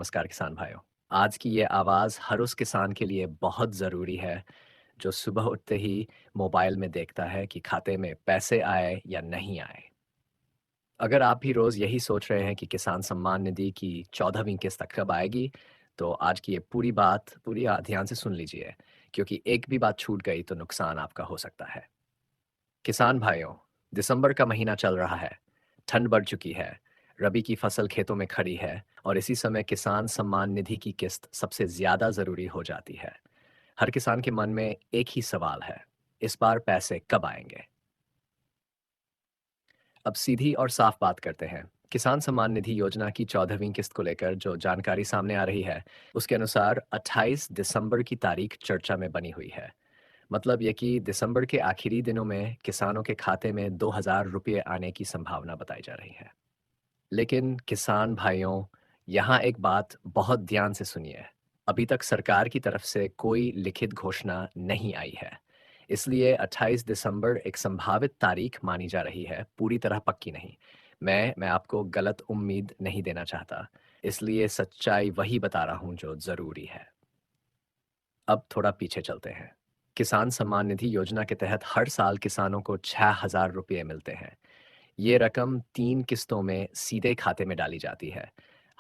नमस्कार किसान भाइयों। आज की ये आवाज़ हर उस किसान के लिए बहुत ज़रूरी है, जो सुबह उठते ही मोबाइल में देखता है कि खाते में पैसे आए या नहीं आए। अगर आप भी रोज़ यही सोच रहे हैं कि किसान सम्मान निधि की 14वीं किस्त कब आएगी, तो आज की ये पूरी बात ध्यान से सुन लीजिए, क्योंकि एक भी बात छूट गई तो नुकसान आपका हो सकता है। किसान भाइयों, दिसंबर का महीना चल रहा है, ठंड बढ़ चुकी है, रबी की फसल खेतों में खड़ी है और इसी समय किसान सम्मान निधि की किस्त सबसे ज़्यादा ज़रूरी हो जाती है। हर किसान के मन में एक ही सवाल है, इस बार पैसे कब आएंगे? अब सीधी और साफ बात करते हैं। किसान सम्मान निधि योजना की 14वीं किस्त को लेकर जो जानकारी सामने आ रही है, उसके अनुसार 28 दिसंबर की तारीख चर्चा में बनी हुई है। मतलब ये कि दिसंबर के आखिरी दिनों में किसानों के खाते में 2000 रुपये आने की संभावना बताई जा रही है। लेकिन किसान भाइयों, यहाँ एक बात बहुत ध्यान से सुनिए। अभी तक सरकार की तरफ से कोई लिखित घोषणा नहीं आई है। इसलिए 28 दिसंबर एक संभावित तारीख मानी जा रही है, पूरी तरह पक्की नहीं। मैं आपको गलत उम्मीद नहीं देना चाहता, इसलिए सच्चाई वही बता रहा हूँ जो ज़रूरी है। अब थोड़ा पीछे चलते हैं। किसान सम्मान निधि योजना के तहत हर साल किसानों को 6000 रुपये मिलते हैं। ये रकम 3 किस्तों में सीधे खाते में डाली जाती है।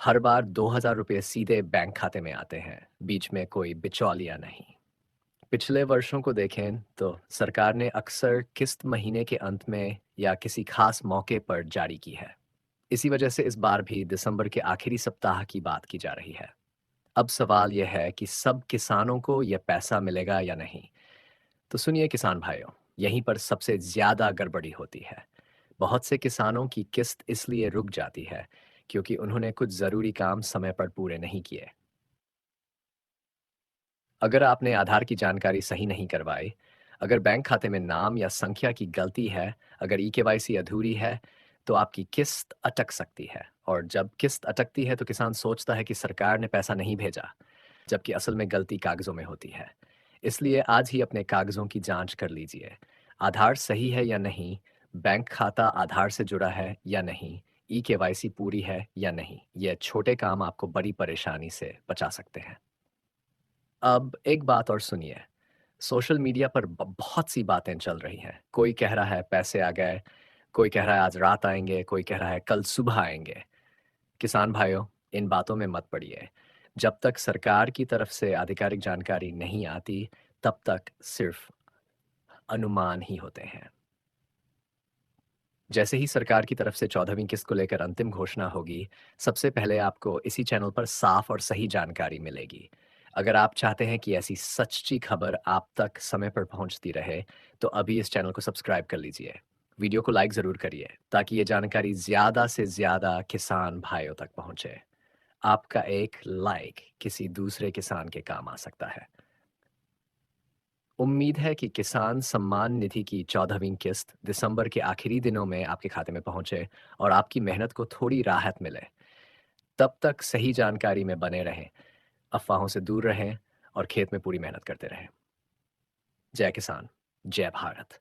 हर बार 2000 रुपये सीधे बैंक खाते में आते हैं, बीच में कोई बिचौलिया नहीं। पिछले वर्षों को देखें तो सरकार ने अक्सर किस्त महीने के अंत में या किसी खास मौके पर जारी की है। इसी वजह से इस बार भी दिसंबर के आखिरी सप्ताह की बात की जा रही है। अब सवाल यह है कि सब किसानों को यह पैसा मिलेगा या नहीं। तो सुनिए किसान भाइयों, यहीं पर सबसे ज्यादा गड़बड़ी होती है। बहुत से किसानों की किस्त इसलिए रुक जाती है क्योंकि उन्होंने कुछ जरूरी काम समय पर पूरे नहीं किए। अगर आपने आधार की जानकारी सही नहीं करवाई, अगर बैंक खाते में नाम या संख्या की गलती है, अगर ई-केवाईसी अधूरी है, तो आपकी किस्त अटक सकती है। और जब किस्त अटकती है तो किसान सोचता है कि सरकार ने पैसा नहीं भेजा, जबकि असल में गलती कागजों में होती है। इसलिए आज ही अपने कागजों की जांच कर लीजिए। आधार सही है या नहीं, बैंक खाता आधार से जुड़ा है या नहीं, ई-केवाईसी पूरी है या नहीं। ये छोटे काम आपको बड़ी परेशानी से बचा सकते हैं। अब एक बात और सुनिए, सोशल मीडिया पर बहुत सी बातें चल रही हैं। कोई कह रहा है पैसे आ गए, कोई कह रहा है आज रात आएँगे, कोई कह रहा है कल सुबह आएँगे। किसान भाइयों, इन बातों में मत पड़िए। जब तक सरकार की तरफ से आधिकारिक जानकारी नहीं आती, तब तक सिर्फ अनुमान ही होते हैं। जैसे ही सरकार की तरफ से 14वीं किस्त को लेकर अंतिम घोषणा होगी, सबसे पहले आपको इसी चैनल पर साफ और सही जानकारी मिलेगी। अगर आप चाहते हैं कि ऐसी सच्ची खबर आप तक समय पर पहुंचती रहे, तो अभी इस चैनल को सब्सक्राइब कर लीजिए। वीडियो को लाइक ज़रूर करिए, ताकि ये जानकारी ज़्यादा से ज़्यादा किसान भाइयों तक पहुंचे। आपका एक लाइक किसी दूसरे किसान के काम आ सकता है। उम्मीद है कि किसान सम्मान निधि की 14वीं किस्त दिसंबर के आखिरी दिनों में आपके खाते में पहुंचे और आपकी मेहनत को थोड़ी राहत मिले। तब तक सही जानकारी में बने रहें, अफवाहों से दूर रहें और खेत में पूरी मेहनत करते रहें। जय किसान, जय भारत।